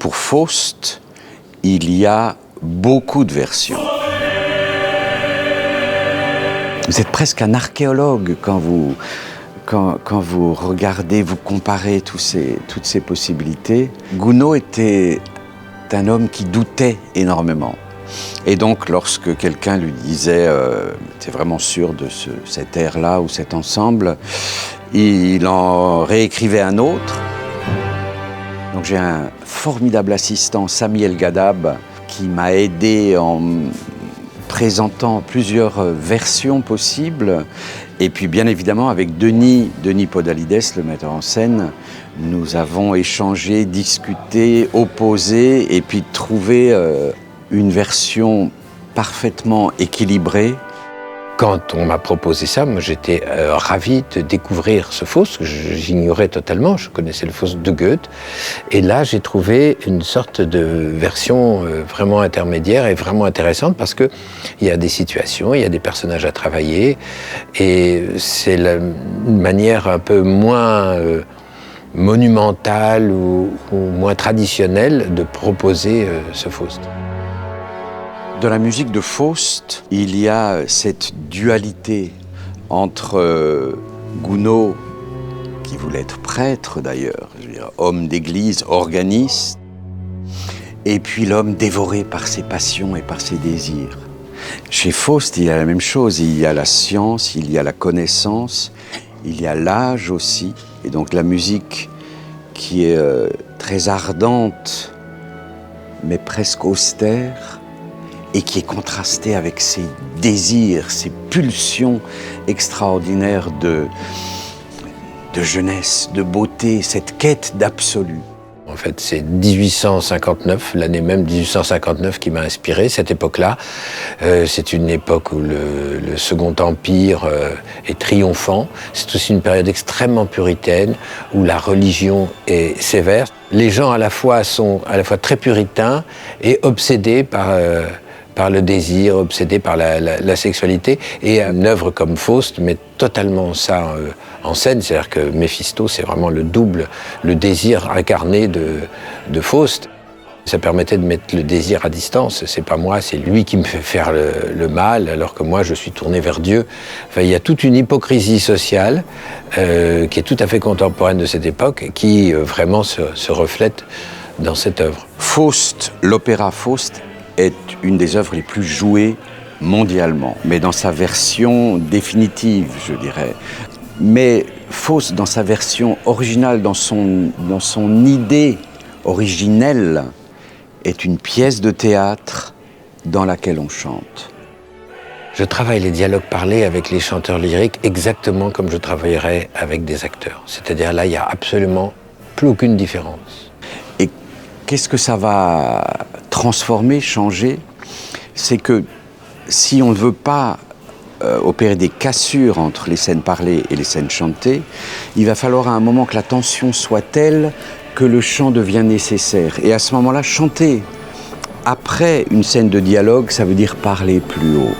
pour Faust, il y a beaucoup de versions. Vous êtes presque un archéologue quand vous regardez, vous comparez toutes ces possibilités. Gounod était un homme qui doutait énormément. Et donc, lorsque quelqu'un lui disait « t'es vraiment sûr de cet air-là ou cet ensemble », il en réécrivait un autre. Donc j'ai un formidable assistant, Sami El Gadab, qui m'a aidé en présentant plusieurs versions possibles. Et puis bien évidemment avec Denis Podalides, le metteur en scène, nous avons échangé, discuté, opposé et puis trouvé une version parfaitement équilibrée. Quand on m'a proposé ça, moi j'étais ravi de découvrir ce Faust que j'ignorais totalement. Je connaissais le Faust de Goethe. Et là, j'ai trouvé une sorte de version vraiment intermédiaire et vraiment intéressante parce qu'il y a des situations, il y a des personnages à travailler. Et c'est une manière un peu moins monumentale ou moins traditionnelle de proposer ce Faust. Dans la musique de Faust, il y a cette dualité entre Gounod, qui voulait être prêtre d'ailleurs, homme d'église, organiste, et puis l'homme dévoré par ses passions et par ses désirs. Chez Faust, il y a la même chose, il y a la science, il y a la connaissance, il y a l'âge aussi, et donc la musique qui est très ardente, mais presque austère, et qui est contrasté avec ses désirs, ses pulsions extraordinaires de jeunesse, de beauté, cette quête d'absolu. En fait, c'est 1859, l'année même 1859 qui m'a inspiré, cette époque-là. C'est une époque où le Second Empire est triomphant. C'est aussi une période extrêmement puritaine, où la religion est sévère. Les gens à la fois sont très puritains et obsédés par le désir, obsédé par la sexualité. Et une œuvre comme Faust met totalement ça en scène. C'est-à-dire que Méphisto, c'est vraiment le désir incarné de Faust. Ça permettait de mettre le désir à distance. C'est pas moi, c'est lui qui me fait faire le mal, alors que moi, je suis tourné vers Dieu. Enfin, il y a toute une hypocrisie sociale qui est tout à fait contemporaine de cette époque, qui vraiment se reflète dans cette œuvre. Faust, l'opéra Faust, est une des œuvres les plus jouées mondialement, mais dans sa version définitive, je dirais. Mais Faust, dans sa version originale, dans son idée originelle, est une pièce de théâtre dans laquelle on chante. Je travaille les dialogues parlés avec les chanteurs lyriques exactement comme je travaillerais avec des acteurs. C'est-à-dire là, il n'y a absolument plus aucune différence. Et qu'est-ce que ça va transformer, changer? C'est que si on ne veut pas opérer des cassures entre les scènes parlées et les scènes chantées, il va falloir à un moment que la tension soit telle que le chant devient nécessaire. Et à ce moment-là, chanter après une scène de dialogue, ça veut dire parler plus haut.